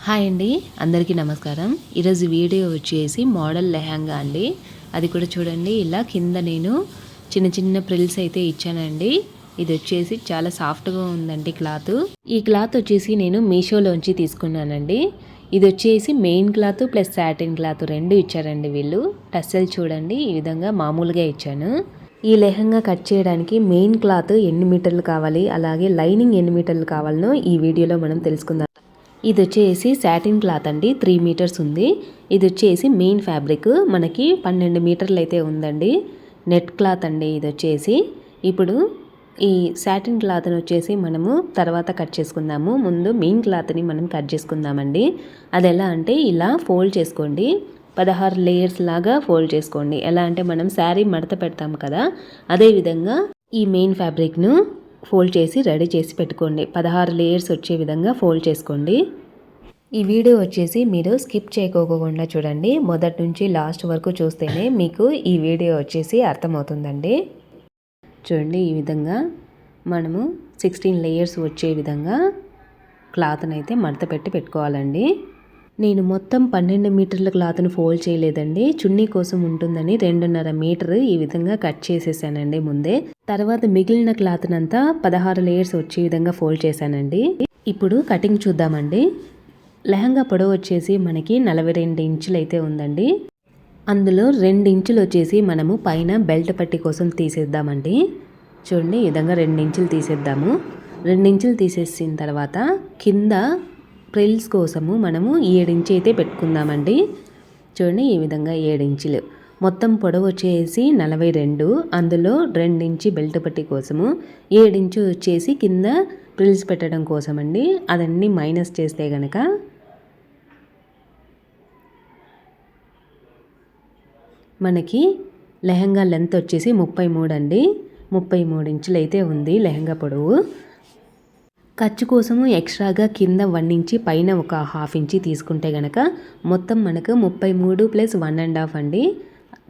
Hi అండి, అందరికీ నమస్కారం. ఈరోజు వీడియో వచ్చేసి మోడల్ లెహంగా అండి. అది కూడా చూడండి, ఇలా కింద నేను చిన్న చిన్న ప్రిల్స్ అయితే ఇచ్చానండి. ఇది వచ్చేసి చాలా సాఫ్ట్గా ఉందండి క్లాత్. ఈ క్లాత్ వచ్చేసి నేను మీషోలోంచి తీసుకున్నానండి. ఇది వచ్చేసి main cloth plus satin cloth రెండు ఇచ్చారండి వీళ్ళు. టస్సెల్ చూడండి, ఈ విధంగా మామూలుగా ఇచ్చాను. ఈ లెహంగా కట్ చేయడానికి మెయిన్ క్లాత్ ఎన్ని మీటర్లు కావాలి, అలాగే లైనింగ్ ఎన్ని మీటర్లు కావాలనో ఈ వీడియోలో మనం తెలుసుకుందాం. ఇది వచ్చేసి సాటిన్ క్లాత్ అండి, 3 మీటర్స్ ఉంది. ఇది వచ్చేసి మెయిన్ ఫ్యాబ్రిక్ మనకి 12 మీటర్లు అయితే ఉందండి. నెట్ క్లాత్ అండి ఇది వచ్చేసి. ఇప్పుడు ఈ సాటిన్ క్లాత్ని వచ్చేసి మనము తర్వాత కట్ చేసుకుందాము. ముందు మెయిన్ క్లాత్ని మనం కట్ చేసుకుందామండి. అది ఎలా అంటే ఇలా ఫోల్డ్ చేసుకోండి, 16 లేయర్స్ లాగా ఫోల్డ్ చేసుకోండి. ఎలా అంటే మనం శారీ మడత పెడతాం కదా, అదేవిధంగా ఈ మెయిన్ ఫ్యాబ్రిక్ను ఫోల్డ్ చేసి రెడీ చేసి పెట్టుకోండి. 16 లేయర్స్ వచ్చే విధంగా ఫోల్డ్ చేసుకోండి. ఈ వీడియో వచ్చేసి మీరు స్కిప్ చేయకోకుండా చూడండి. మొదటి నుంచి లాస్ట్ వరకు చూస్తేనే మీకు ఈ వీడియో వచ్చేసి అర్థమవుతుందండి. చూడండి, ఈ విధంగా మనము 16 లేయర్స్ వచ్చే విధంగా క్లాత్ని అయితే మడత పెట్టి పెట్టుకోవాలండి. నేను మొత్తం 12 మీటర్ల క్లాత్ను ఫోల్డ్ చేయలేదండి. చున్నీ కోసం ఉంటుందని 2.5 మీటర్ ఈ విధంగా కట్ చేసేసానండి ముందే. తర్వాత మిగిలిన క్లాత్నంతా 16 లేయర్స్ వచ్చే విధంగా ఫోల్డ్ చేశానండి. ఇప్పుడు కటింగ్ చూద్దామండి. లెహంగా పొడవు వచ్చేసి మనకి 42 ఇంచులు అయితే ఉందండి. అందులో 2 ఇంచులు వచ్చేసి మనము పైన బెల్ట్ పట్టి కోసం తీసేద్దామండి. చూడండి, ఈ విధంగా 2 ఇంచులు తీసేద్దాము. 2 ఇంచులు తీసేసిన తర్వాత కింద ప్రిల్స్ కోసము మనము 7 ఇంచు అయితే పెట్టుకుందామండి. చూడండి, ఈ విధంగా 7 ఇంచులు. మొత్తం పొడవు వచ్చేసి 42, అందులో 2 ఇంచు బెల్ట్ పట్టి కోసము, 7 ఇంచు వచ్చేసి కింద ప్రిల్స్ పెట్టడం కోసం అండి. అదన్నీ మైనస్ చేస్తే గనక మనకి లెహంగా లెంత్ వచ్చేసి 33 అండి. 33 ఇంచులు అయితే ఉంది లెహంగా పొడవు. ఖర్చు కోసము ఎక్స్ట్రాగా కింద 1 ఇంచి పైన ఒక 1/2 ఇంచి తీసుకుంటే గనక మొత్తం మనకు 33 + 1.5 అండి.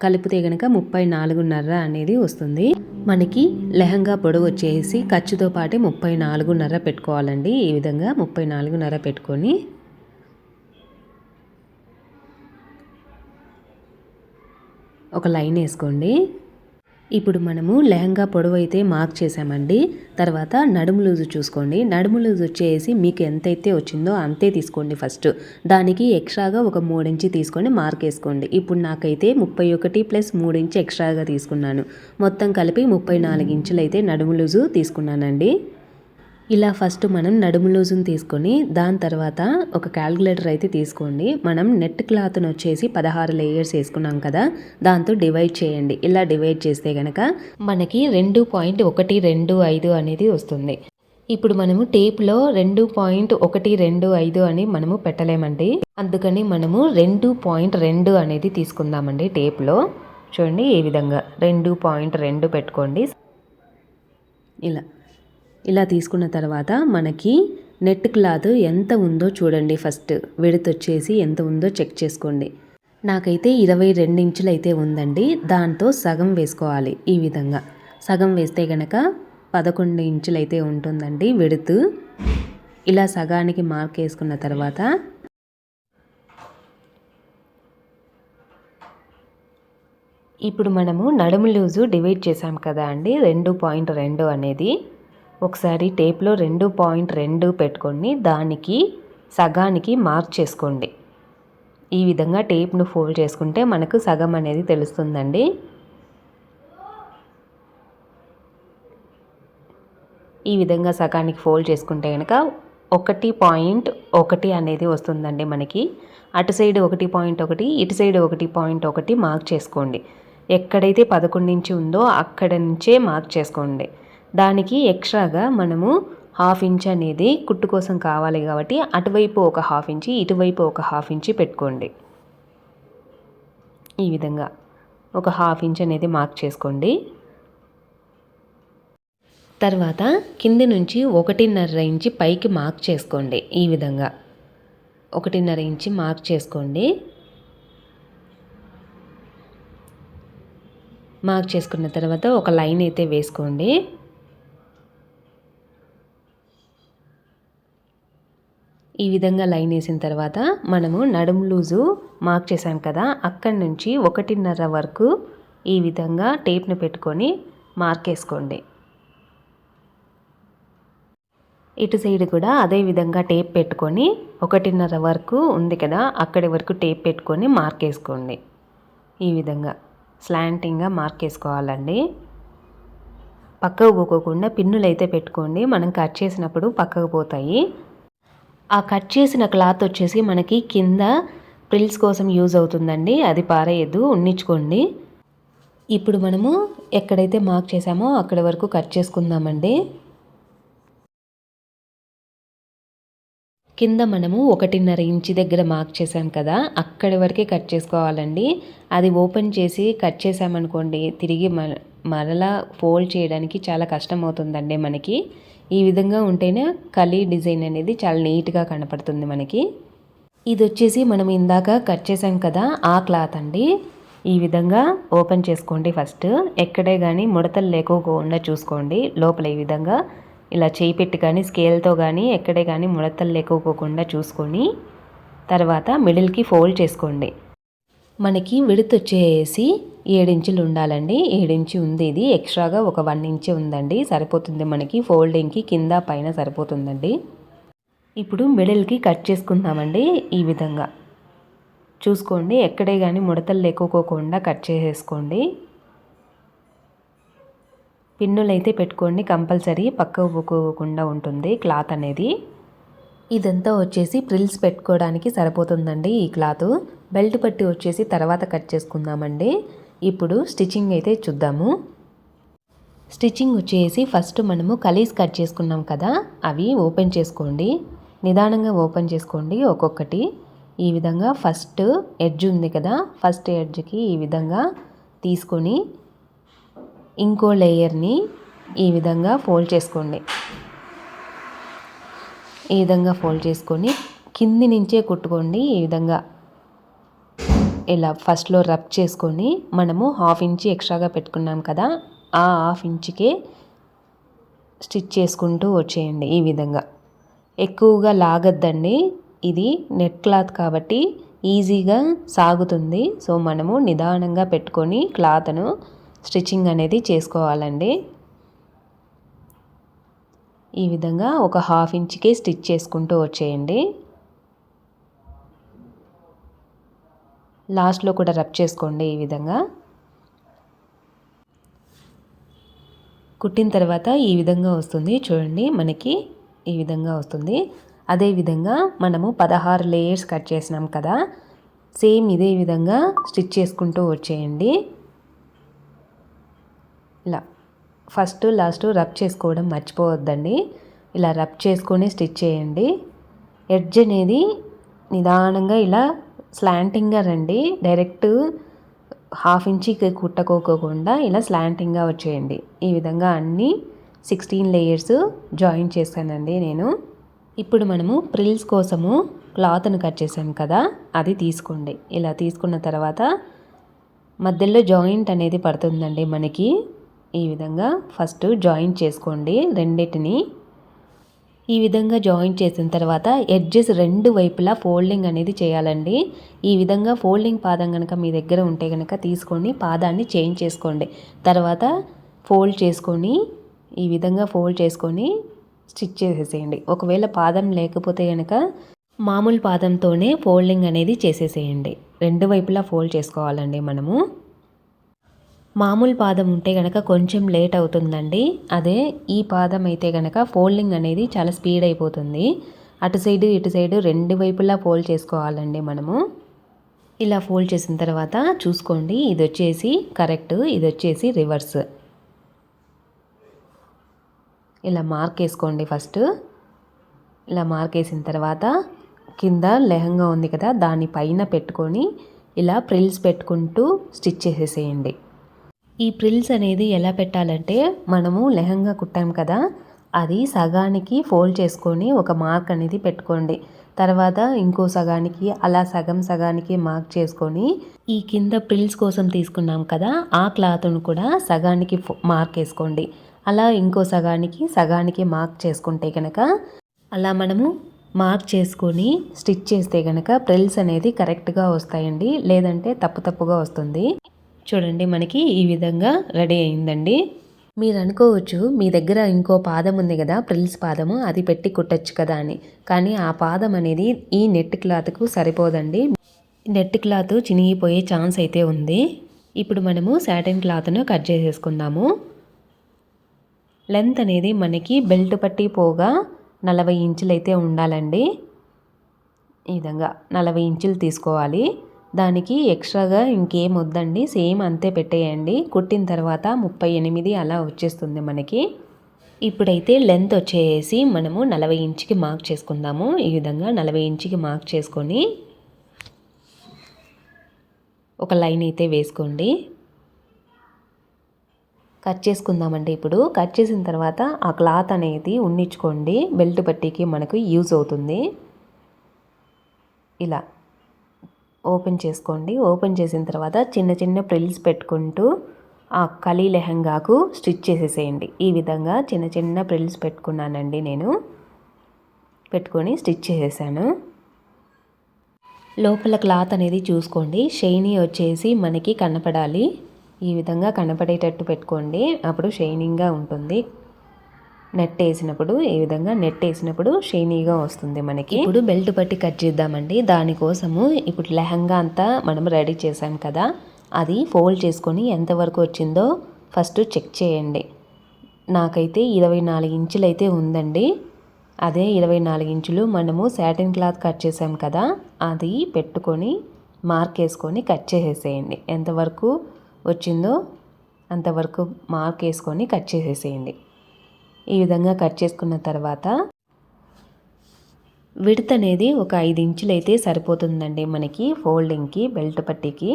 కలిపితే గనక 34.5 అనేది వస్తుంది. మనకి లెహంగా పొడవు వచ్చేసి ఖర్చుతో పాటు 34.5 పెట్టుకోవాలండి. ఈ విధంగా 34.5 పెట్టుకొని ఒక లైన్ వేసుకోండి. ఇప్పుడు మనము లెహంగా పొడవు అయితే మార్క్ చేసామండి. తర్వాత నడుము లూజు చూసుకోండి. నడుము లూజు వచ్చేసి మీకు ఎంతైతే వచ్చిందో అంతే తీసుకోండి ఫస్ట్. దానికి ఎక్స్ట్రాగా ఒక 3 ఇంచు తీసుకొని మార్క్ వేసుకోండి. ఇప్పుడు నాకైతే 31 + 3 ఇంచు ఎక్స్ట్రాగా తీసుకున్నాను. మొత్తం కలిపి 34 ఇంచులు అయితే నడుము లూజు తీసుకున్నానండి. ఇలా ఫస్ట్ మనం నడుము లూజుని తీసుకొని దాని తర్వాత ఒక క్యాల్కులేటర్ అయితే తీసుకోండి. మనం నెట్ క్లాత్ను వచ్చేసి 16 లేయర్స్ వేసుకున్నాం కదా, దాంతో డివైడ్ చేయండి. ఇలా డివైడ్ చేస్తే కనుక మనకి 2.125 అనేది వస్తుంది. ఇప్పుడు మనము టేప్లో 2.125 అని మనము పెట్టలేమండి. అందుకని మనము 2.2 అనేది తీసుకుందామండి టేప్లో. చూడండి, ఈ విధంగా 2.2 పెట్టుకోండి. ఇలా తీసుకున్న తర్వాత మనకి నెట్ క్లాత్ ఎంత ఉందో చూడండి. ఫస్ట్ విడత్ వచ్చేసి ఎంత ఉందో చెక్ చేసుకోండి. నాకైతే 22 ఇంచులు అయితే ఉందండి. దాంతో సగం వేసుకోవాలి. ఈ విధంగా సగం వేస్తే గనక 11 ఇంచులు అయితే ఉంటుందండి విడత్. ఇలా సగానికి మార్క్ వేసుకున్న తర్వాత ఇప్పుడు మనము నడుము లూజు డివైడ్ చేసాం కదా అండి, 2.2 అనేది. ఒకసారి టేప్లో 2.2 పెట్టుకొని దానికి సగానికి మార్క్ చేసుకోండి. ఈ విధంగా టేప్ను ఫోల్డ్ చేసుకుంటే మనకు సగం అనేది తెలుస్తుందండి. ఈ విధంగా సగానికి ఫోల్డ్ చేసుకుంటే కనుక 1.1 అనేది వస్తుందండి మనకి. అటు సైడ్ 1.1, ఇటు సైడ్ 1.1 మార్క్ చేసుకోండి. ఎక్కడైతే 11 ఇంచు ఉందో అక్కడ నుంచే మార్క్ చేసుకోండి. దానికి ఎక్స్ట్రాగా మనము 1/2 ఇంచ్ అనేది కుట్టు కోసం కావాలి కాబట్టి అటువైపు ఒక 1/2 ఇంచి, ఇటువైపు ఒక 1/2 ఇంచి పెట్టుకోండి. ఈ విధంగా ఒక 1/2 ఇంచ్ అనేది మార్క్ చేసుకోండి. తర్వాత కింది నుంచి 1.5 ఇంచి పైకి మార్క్ చేసుకోండి. ఈ విధంగా 1.5 ఇంచి మార్క్ చేసుకోండి. మార్క్ చేసుకున్న తర్వాత ఒక లైన్ అయితే వేసుకోండి. ఈ విధంగా లైన్ వేసిన తర్వాత మనము నడుము లూజు మార్క్ చేసాం కదా, అక్కడి నుంచి 1.5 వరకు ఈ విధంగా టేప్ను పెట్టుకొని మార్క్ వేసుకోండి. ఇటు సైడ్ కూడా అదే విధంగా టేప్ పెట్టుకొని 1.5 వరకు ఉంది కదా, అక్కడి వరకు టేప్ పెట్టుకొని మార్క్ వేసుకోండి. ఈ విధంగా స్లాంటింగ్గా మార్క్ వేసుకోవాలండి. పక్కకు పోకోకుండా పిన్నులు అయితే పెట్టుకోండి, మనం కట్ చేసినప్పుడు పక్కకు పోతాయి. ఆ కట్ చేసిన క్లాత్ వచ్చేసి మనకి కింద ప్రిల్స్ కోసం యూజ్ అవుతుందండి, అది పారేయద్దు, ఉన్నించుకోండి. ఇప్పుడు మనము ఎక్కడైతే మార్క్ చేసామో అక్కడి వరకు కట్ చేసుకుందామండి. కింద మనము 1.5 ఇంచు దగ్గర మార్క్ చేసాం కదా, అక్కడి వరకే కట్ చేసుకోవాలండి. అది ఓపెన్ చేసి కట్ చేసామనుకోండి, తిరిగి మరలా ఫోల్డ్ చేయడానికి చాలా కష్టం అవుతుందండి మనకి. ఈ విధంగా ఉంటేనే కలీ డిజైన్ అనేది చాలా నీట్గా కనపడుతుంది మనకి. ఇది వచ్చేసి మనం ఇందాక కట్ చేసాం కదా ఆ క్లాత్ అండి. ఈ విధంగా ఓపెన్ చేసుకోండి. ఫస్ట్ ఎక్కడే కానీ ముడతలు లేకోకుండా చూసుకోండి. లోపల ఈ విధంగా ఇలా చేయి పెట్టి కానీ స్కేల్తో కానీ ఎక్కడే కానీ ముడతలు లేకోకుండా చూసుకొని తర్వాత మిడిల్కి ఫోల్డ్ చేసుకోండి. మనకి విడత్ వచ్చేసి 7 ఇంచులు ఉండాలండి. 7 ఇంచు ఉంది, ఇది ఎక్స్ట్రాగా ఒక 1 ఇంచు ఉందండి, సరిపోతుంది మనకి ఫోల్డింగ్కి, కింద పైన సరిపోతుందండి. ఇప్పుడు మిడిల్కి కట్ చేసుకుందామండి. ఈ విధంగా చూసుకోండి, ఎక్కడే కానీ ముడతలు లేకోకుండా కట్ చేసేసుకోండి. పిన్నులు అయితే పెట్టుకోండి కంపల్సరీ, పక్కకు పోకోకుండా ఉంటుంది క్లాత్ అనేది. ఇదంతా వచ్చేసి ప్రిల్స్ పెట్టుకోవడానికి సరిపోతుందండి ఈ క్లాత్. బెల్ట్ పట్టి వచ్చేసి తర్వాత కట్ చేసుకుందామండి. ఇప్పుడు స్టిచ్చింగ్ అయితే చూద్దాము. స్టిచ్చింగ్ వచ్చేసి ఫస్ట్ మనము కలీస్ కట్ చేసుకున్నాం కదా, అవి ఓపెన్ చేసుకోండి. నిదానంగా ఓపెన్ చేసుకోండి ఒక్కొక్కటి. ఈ విధంగా ఫస్ట్ ఎడ్జ్ ఉంది కదా, ఫస్ట్ ఎడ్జ్కి ఈ విధంగా తీసుకొని ఇంకో లేయర్ని ఈ విధంగా ఫోల్డ్ చేసుకోండి. ఈ విధంగా ఫోల్డ్ చేసుకొని కింది నుంచే కుట్టుకోండి. ఈ విధంగా ఇలా ఫస్ట్లో రబ్ చేసుకొని మనము 1/2 ఇంచు ఎక్స్ట్రాగా పెట్టుకున్నాం కదా, ఆ 1/2 ఇంచుకే స్టిచ్ చేసుకుంటూ వచ్చేయండి. ఈ విధంగా ఎక్కువగా లాగద్దండి, ఇది నెట్ క్లాత్ కాబట్టి ఈజీగా సాగుతుంది. సో మనము నిదానంగా పెట్టుకొని క్లాత్ను స్టిచ్చింగ్ అనేది చేసుకోవాలండి. ఈ విధంగా ఒక 1/2 ఇంచుకే స్టిచ్ చేసుకుంటూ వచ్చేయండి. లాస్ట్లో కూడా రబ్ చేసుకోండి. ఈ విధంగా కుట్టిన తర్వాత ఈ విధంగా వస్తుంది చూడండి, మనకి ఈ విధంగా వస్తుంది. అదే విధంగా మనము 16 లేయర్స్ కట్ చేసినాం కదా, సేమ్ ఇదే విధంగా స్టిచ్ చేసుకుంటూ వచ్చేయండి. ఇలా ఫస్ట్ లాస్ట్ రబ్ చేసుకోవడం మర్చిపోవద్దండి. ఇలా రబ్ చేసుకొని స్టిచ్ చేయండి. ఎడ్జ్ అనేది నిదానంగా ఇలా స్లాంటింగ్గా రండి, డైరెక్ట్ 1/2 ఇంచుకి కుట్టుకోకుండా ఇలా స్లాంటింగ్గా వచ్చేయండి. ఈ విధంగా అన్నీ 16 లేయర్స్ జాయిన్ చేశానండి నేను. ఇప్పుడు మనము ప్రిల్స్ కోసము క్లాత్ను కట్ చేసాం కదా, అది తీసుకోండి. ఇలా తీసుకున్న తర్వాత మధ్యలో జాయింట్ అనేది పడుతుందండి మనకి. ఈ విధంగా ఫస్ట్ జాయింట్ చేసుకోండి రెండింటిని. ఈ విధంగా జాయింట్ చేసిన తర్వాత ఎడ్జెస్ 2 వైపులా ఫోల్డింగ్ అనేది చేయాలండి. ఈ విధంగా ఫోల్డింగ్ పాదం కనుక మీ దగ్గర ఉంటే కనుక తీసుకొని పాదాన్ని చేంజ్ చేసుకోండి. తర్వాత ఫోల్డ్ చేసుకొని ఈ విధంగా ఫోల్డ్ చేసుకొని స్టిచ్ చేసేసేయండి. ఒకవేళ పాదం లేకపోతే కనుక మామూలు పాదంతోనే ఫోల్డింగ్ అనేది చేసేసేయండి. 2 వైపులా ఫోల్డ్ చేసుకోవాలండి మనము. మామూలు పాదం ఉంటే కనుక కొంచెం లేట్ అవుతుందండి. అదే ఈ పాదం అయితే కనుక ఫోల్డింగ్ అనేది చాలా స్పీడ్ అయిపోతుంది. అటు సైడు ఇటు సైడు 2 వైపులా ఫోల్డ్ చేసుకోవాలండి మనము. ఇలా ఫోల్డ్ చేసిన తర్వాత చూసుకోండి, ఇది వచ్చేసి కరెక్ట్, ఇది వచ్చేసి రివర్స్. ఇలా మార్క్ వేసుకోండి ఫస్ట్. ఇలా మార్క్ వేసిన తర్వాత కింద లెహంగా ఉంది కదా, దానిపైన పెట్టుకొని ఇలా ప్రిల్స్ పెట్టుకుంటూ స్టిచ్ చేసేసేయండి. ఈ ప్రిల్స్ అనేది ఎలా పెట్టాలంటే, మనము లెహంగా కుట్టాం కదా, అది సగానికి ఫోల్డ్ చేసుకొని ఒక మార్క్ అనేది పెట్టుకోండి. తర్వాత ఇంకో సగానికి అలా సగానికి మార్క్ చేసుకొని ఈ కింద ప్రిల్స్ కోసం తీసుకున్నాం కదా, ఆ క్లాత్ను కూడా సగానికి మార్క్ వేసుకోండి. అలా ఇంకో సగానికి మార్క్ చేసుకుంటే కనుక అలా మనము మార్క్ చేసుకొని స్టిచ్ చేస్తే కనుక ప్రిల్స్ అనేది కరెక్ట్గా వస్తాయండి, లేదంటే తప్పుగా వస్తుంది. చూడండి మనకి ఈ విధంగా రెడీ అయిందండి. మీరు అనుకోవచ్చు మీ దగ్గర ఇంకో పాదం ఉంది కదా, ప్రిల్స్ పాదము, అది పెట్టి కుట్టచ్చు కదా అని. కానీ ఆ పాదం అనేది ఈ నెట్ క్లాత్కు సరిపోదండి. నెట్ క్లాత్ చినిగిపోయే ఛాన్స్ అయితే ఉంది. ఇప్పుడు మనము సాటిన్ క్లాత్ను కట్ చేసేసుకుందాము. లెంత్ అనేది మనకి బెల్ట్ పట్టి పోగా 40 ఇంచులు అయితే ఉండాలండి. ఈ విధంగా 40 ఇంచులు తీసుకోవాలి. దానికి ఎక్స్ట్రాగా ఇంకేం వద్దండి, సేమ్ అంతే పెట్టేయండి. కుట్టిన తర్వాత 38 అలా వచ్చేస్తుంది మనకి. ఇప్పుడైతే లెంత్ వచ్చేసి మనము 40 ఇంచుకి మార్క్ చేసుకుందాము. ఈ విధంగా 40 ఇంచుకి మార్క్ చేసుకొని ఒక లైన్ అయితే వేసుకోండి. కట్ చేసుకుందామండి. ఇప్పుడు కట్ చేసిన తర్వాత ఆ క్లాత్ అనేది ఉన్నించుకోండి, బెల్ట్ పట్టీకి మనకు యూజ్ అవుతుంది. ఇలా ఓపెన్ చేసుకోండి. ఓపెన్ చేసిన తర్వాత చిన్న ప్రిల్స్ పెట్టుకుంటూ ఆ కలీ లెహంగాకు స్టిచ్ చేసేసేయండి. ఈ విధంగా చిన్న ప్రిల్స్ పెట్టుకున్నానండి, నేను పెట్టుకొని స్టిచ్ చేసేసాను. లోపల క్లాత్ అనేది చూసుకోండి, షైనీ వచ్చేసి మనకి కనపడాలి. ఈ విధంగా కనపడేటట్టు పెట్టుకోండి, అప్పుడు షైనింగ్గా ఉంటుంది. నెట్ వేసినప్పుడు ఈ విధంగా నెట్ వేసినప్పుడు షైనీగా వస్తుంది మనకి. ఇప్పుడు బెల్ట్ పట్టి కట్ చేద్దామండి. దానికోసము ఇప్పుడు లెహంగా అంతా మనం రెడీ చేసాం కదా, అది ఫోల్డ్ చేసుకొని ఎంతవరకు వచ్చిందో ఫస్ట్ చెక్ చేయండి. నాకైతే 24 ఇంచులు అయితే ఉందండి. అదే 24 ఇంచులు మనము సాటిన్ క్లాత్ కట్ చేసాం కదా, అది పెట్టుకొని మార్క్ వేసుకొని కట్ చేసేసేయండి. ఎంతవరకు వచ్చిందో అంతవరకు మార్క్ వేసుకొని కట్ చేసేసేయండి. ఈ విధంగా కట్ చేసుకున్న తర్వాత విడ్త్ అనేది ఒక 5 ఇంచులు అయితే సరిపోతుందండి మనకి ఫోల్డింగ్కి, బెల్ట్ పట్టీకి.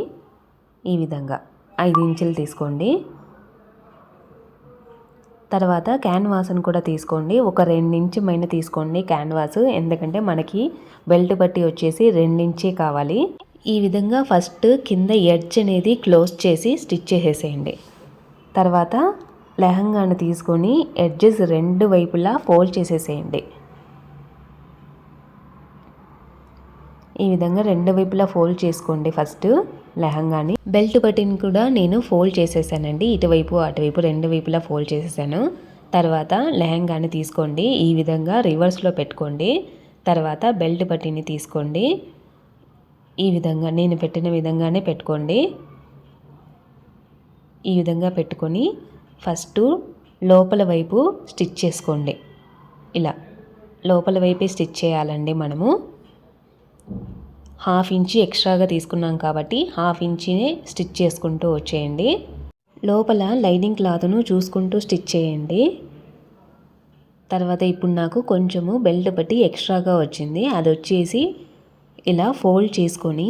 ఈ విధంగా 5 ఇంచులు తీసుకోండి. తర్వాత క్యాన్వాస్ను కూడా తీసుకోండి. ఒక 2 ఇంచు పైన తీసుకోండి క్యాన్వాస్, ఎందుకంటే మనకి బెల్ట్ పట్టీ వచ్చేసి 2 ఇంచే కావాలి. ఈ విధంగా ఫస్ట్ కింద ఎడ్జ్ అనేది క్లోజ్ చేసి స్టిచ్ చేసేసేయండి. తర్వాత లెహంగాను తీసుకొని ఎడ్జెస్ 2 వైపులా ఫోల్డ్ చేసేసేయండి. ఈ విధంగా 2 వైపులా ఫోల్డ్ చేసుకోండి ఫస్ట్ లెహంగాని. బెల్ట్ పట్టీని కూడా నేను ఫోల్డ్ చేసేసానండి, ఇటువైపు అటువైపు 2 వైపులా ఫోల్డ్ చేసేసాను. తర్వాత లెహంగాని తీసుకోండి, ఈ విధంగా రివర్స్లో పెట్టుకోండి. తర్వాత బెల్ట్ పట్టీని తీసుకోండి, ఈ విధంగా నేను పెట్టిన విధంగానే పెట్టుకోండి. ఈ విధంగా పెట్టుకొని ఫస్ట్ లోపల వైపు స్టిచ్ చేసుకోండి. ఇలా లోపల వైపే స్టిచ్ చేయాలండి మనము. 1/2 ఇంచు ఎక్స్ట్రాగా తీసుకున్నాం కాబట్టి 1/2 ఇంచునే స్టిచ్ చేసుకుంటూ వచ్చేయండి. లోపల లైనింగ్ క్లాత్ను చూసుకుంటూ స్టిచ్ చేయండి. తర్వాత ఇప్పుడు నాకు కొంచెము బెల్ట్ పట్టి ఎక్స్ట్రాగా వచ్చింది, అది వచ్చేసి ఇలా ఫోల్డ్ చేసుకొని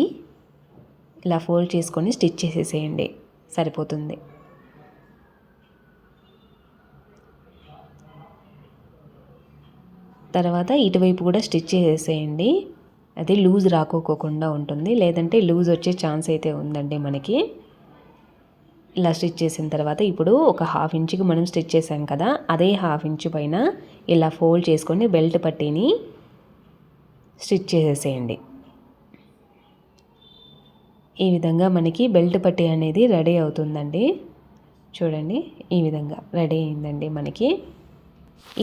స్టిచ్ చేసేసేయండి, సరిపోతుంది. తర్వాత ఇటువైపు కూడా స్టిచ్ చేసేసేయండి, అది లూజ్ రాకోకుండా ఉంటుంది, లేదంటే లూజ్ వచ్చే ఛాన్స్ అయితే ఉందండి మనకి. ఇలా స్టిచ్ చేసిన తర్వాత ఇప్పుడు ఒక 1/2 ఇంచుకి మనం స్టిచ్ చేసాం కదా, అదే 1/2 ఇంచు పైన ఇలా ఫోల్డ్ చేసుకొని బెల్ట్ పట్టీని స్టిచ్ చేసేసేయండి. ఈ విధంగా మనకి బెల్ట్ పట్టీ అనేది రెడీ అవుతుందండి. చూడండి ఈ విధంగా రెడీ అయిందండి మనకి.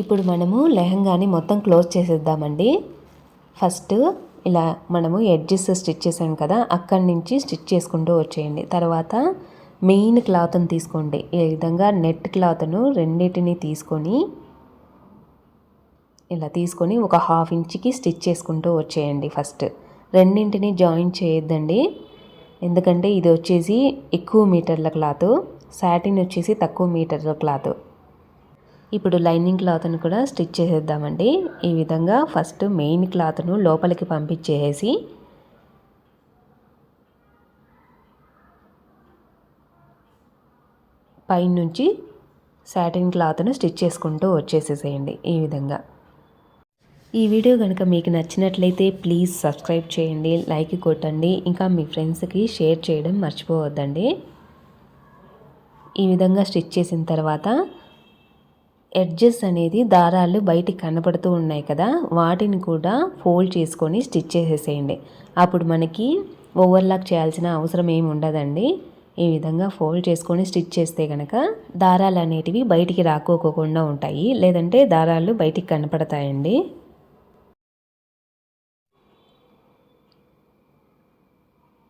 ఇప్పుడు మనము లెహంగాని మొత్తం క్లోజ్ చేసేద్దామండి. ఫస్ట్ ఇలా మనము ఎడ్జెస్ స్టిచ్ చేసాం కదా, అక్కడి నుంచి స్టిచ్ చేసుకుంటూ వచ్చేయండి. తర్వాత మెయిన్ క్లాత్ని తీసుకోండి. ఈ విధంగా నెట్ క్లాత్ను రెండింటిని తీసుకొని ఇలా తీసుకొని ఒక 1/2 ఇంచుకి స్టిచ్ చేసుకుంటూ వచ్చేయండి. ఫస్ట్ రెండింటిని జాయిన్ చేయొద్దండి, ఎందుకంటే ఇది వచ్చేసి ఎక్కువ మీటర్ల క్లాత్, సాటిన్ వచ్చేసి తక్కువ మీటర్ల క్లాత్. ఇప్పుడు లైనింగ్ క్లాత్ను కూడా స్టిచ్ చేసేద్దామండి. ఈ విధంగా ఫస్ట్ మెయిన్ క్లాత్ను లోపలికి పంపించేసి పైనుంచి సాటిన్ క్లాత్ను స్టిచ్ చేసుకుంటూ వచ్చేసేసేయండి. ఈ విధంగా ఈ వీడియో కనుక మీకు నచ్చినట్లయితే ప్లీజ్ సబ్స్క్రైబ్ చేయండి, లైక్ కొట్టండి, ఇంకా మీ ఫ్రెండ్స్కి షేర్ చేయడం మర్చిపోవద్దండి. ఈ విధంగా స్టిచ్ చేసిన తర్వాత ఎడ్జెస్ అనేది దారాలు బయటికి కనపడుతూ ఉన్నాయి కదా, వాటిని కూడా ఫోల్డ్ చేసుకొని స్టిచ్ చేసేసేయండి. అప్పుడు మనకి ఓవర్లాక్ చేయాల్సిన అవసరం ఏమి ఉండదండి. ఈ విధంగా ఫోల్డ్ చేసుకొని స్టిచ్ చేస్తే కనుక దారాలు అనేటివి బయటికి రాకోకుండా ఉంటాయి, లేదంటే దారాలు బయటికి కనపడతాయండి.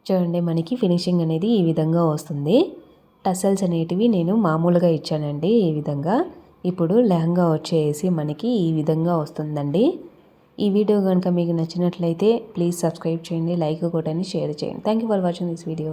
చూడండి, మనకి ఫినిషింగ్ అనేది ఈ విధంగా వస్తుంది. టసల్స్ అనేటివి నేను మామూలుగా ఇచ్చానండి ఈ విధంగా. ఇప్పుడు లెహంగా వచ్చేసి మనకి ఈ విధంగా వస్తుందండి. ఈ వీడియో కనుక మీకు నచ్చినట్లయితే ప్లీజ్ సబ్స్క్రైబ్ చేయండి, లైక్ కొట్టండి, షేర్ చేయండి. Thank you for watching this video.